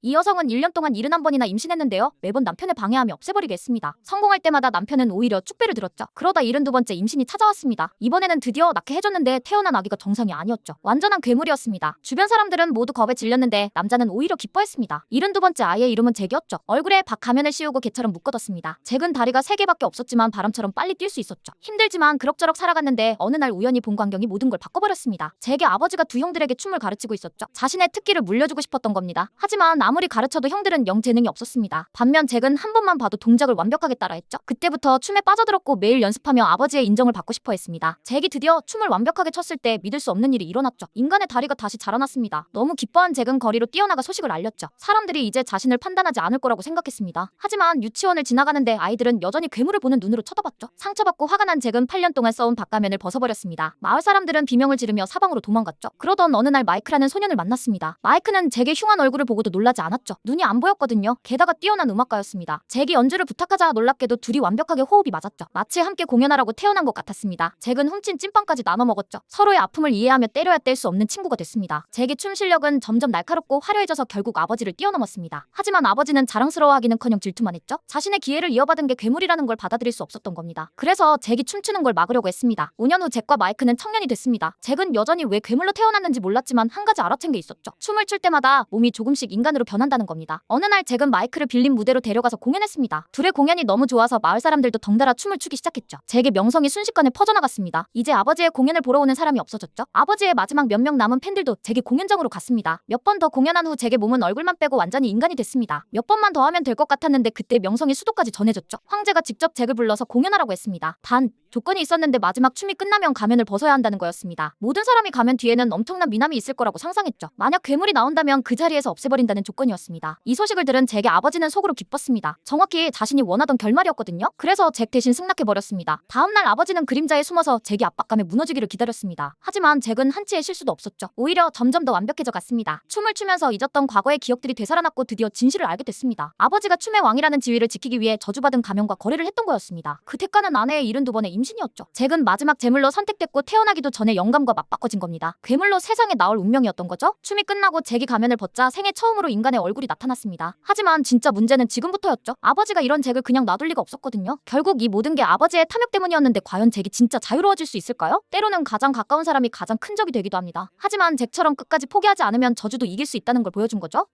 이 여성은 1년 동안 71번이나 임신했는데요. 매번 남편을 방해하며 없애버리게 했습니다. 성공할 때마다 남편은 오히려 축배를 들었죠. 그러다 72번째 임신이 찾아왔습니다. 이번에는 드디어 낳게 해줬는데 태어난 아기가 정상이 아니었죠. 완전한 괴물이었습니다. 주변 사람들은 모두 겁에 질렸는데 남자는 오히려 기뻐했습니다. 72번째 아이의 이름은 잭이었죠. 얼굴에 박 가면을 씌우고 개처럼 묶어뒀습니다. 잭은 다리가 3개밖에 없었지만 바람처럼 빨리 뛸 수 있었죠. 힘들지만 그럭저럭 살아갔는데 어느 날 우연히 본 광경이 모든 걸 바꿔버렸습니다. 잭의 아버지가 두 형들에게 춤을 가르치고 있었죠. 자신의 특기를 물려주고 싶었던 겁니다. 하지만 아무리 가르쳐도 형들은 영 재능이 없었습니다. 반면 잭은 한 번만 봐도 동작을 완벽하게 따라했죠. 그때부터 춤에 빠져들었고 매일 연습하며 아버지의 인정을 받고 싶어 했습니다. 잭이 드디어 춤을 완벽하게 췄을 때 믿을 수 없는 일이 일어났죠. 인간의 다리가 다시 자라났습니다. 너무 기뻐한 잭은 거리로 뛰어나가 소식을 알렸죠. 사람들이 이제 자신을 판단하지 않을 거라고 생각했습니다. 하지만 유치원을 지나가는데 아이들은 여전히 괴물을 보는 눈으로 쳐다봤죠. 상처받고 화가 난 잭은 8년 동안 써온 박가면을 벗어버렸습니다. 마을 사람들은 비명을 지르며 사방으로 도망갔죠. 그러던 어느 날 마이크라는 소년을 만났습니다. 마이크는 잭의 흉한 얼굴을 보고도 놀라지 않았죠. 눈이 안 보였거든요. 게다가 뛰어난 음악가였습니다. 잭이 연주를 부탁하자 놀랍게도 둘이 완벽하게 호흡이 맞았죠. 마치 함께 공연하라고 태어난 것 같았습니다. 잭은 훔친 찐빵까지 나눠 먹었죠. 서로의 아픔을 이해하며 때려야 뗄 수 없는 친구가 됐습니다. 잭의 춤 실력은 점점 날카롭고 화려해져서 결국 아버지를 뛰어넘었습니다. 하지만 아버지는 자랑스러워하기는커녕 질투만 했죠. 자신의 기회를 이어받은 게 괴물이라는 걸 받아들일 수 없었던 겁니다. 그래서 잭이 춤추는 걸 막으려고 했습니다. 5년 후 잭과 마이크는 청년이 됐습니다. 잭은 여전히 왜 괴물로 태어났는지 몰랐지만 한 가지 알아챈 게 있었죠. 춤을 출 때마다 몸이 조금씩 인간으로 변한다는 겁니다. 어느 날 잭은 마이크를 빌린 무대로 데려가서 공연했습니다. 둘의 공연이 너무 좋아서 마을 사람들도 덩달아 춤을 추기 시작했죠. 잭의 명성이 순식간에 퍼져나갔습니다. 이제 아버지의 공연을 보러 오는 사람이 없어졌죠. 아버지의 마지막 몇 명 남은 팬들도 잭의 공연장으로 갔습니다. 몇 번 더 공연한 후 잭의 몸은 얼굴만 빼고 완전히 인간이 됐습니다. 몇 번만 더 하면 될 것 같았는데 그때 명성이 수도까지 전해졌죠. 황제가 직접 잭을 불러서 공연하라고 했습니다. 단 조건이 있었는데 마지막 춤이 끝나면 가면을 벗어야 한다는 거였습니다. 모든 사람이 가면 뒤에는 엄청난 미남이 있을 거라고 상상했죠. 만약 괴물이 나온다면 그 자리에서 없애버린다는 조건이었습니다. 이 소식을 들은 잭의 아버지는 속으로 기뻤습니다. 정확히 자신이 원하던 결말이었거든요. 그래서 잭 대신 승낙해버렸습니다. 다음날 아버지는 그림자에 숨어서 잭이 압박감에 무너지기를 기다렸습니다. 하지만 잭은 한치의 실수도 없었죠. 오히려 점점 더 완벽해져 갔습니다. 춤을 추면서 잊었던 과거의 기억들이 되살아났고 드디어 진실을 알게 됐습니다. 아버지가 춤의 왕이라는 지위를 지키기 위해 저주받은 가면과 거래를 했던 거였습니다. 그 대가는 아내의 72번의 임신이었죠. 잭은 마지막 제물로 선택됐고 태어나기도 전에 영감과 맞바꿔진 겁니다. 괴물로 세상에 나올 운명이었던 거죠. 춤이 끝나고 잭이 가면을 벗자 생애 처음으로 인간의 얼굴이 나타났습니다. 하지만 진짜 문제는 지금부터였죠. 아버지가 이런 잭을 그냥 놔둘 리가 없었거든요. 결국 이 모든 게 아버지의 탐욕 때문이었는데 과연 잭이 진짜 자유로워질 수 있을까요? 때로는 가장 가까운 사람이 가장 큰 적이 되기도 합니다. 하지만 잭처럼 끝까지 포기하지 않으면 저주도 이길 수 있다는 걸 보여준 거죠.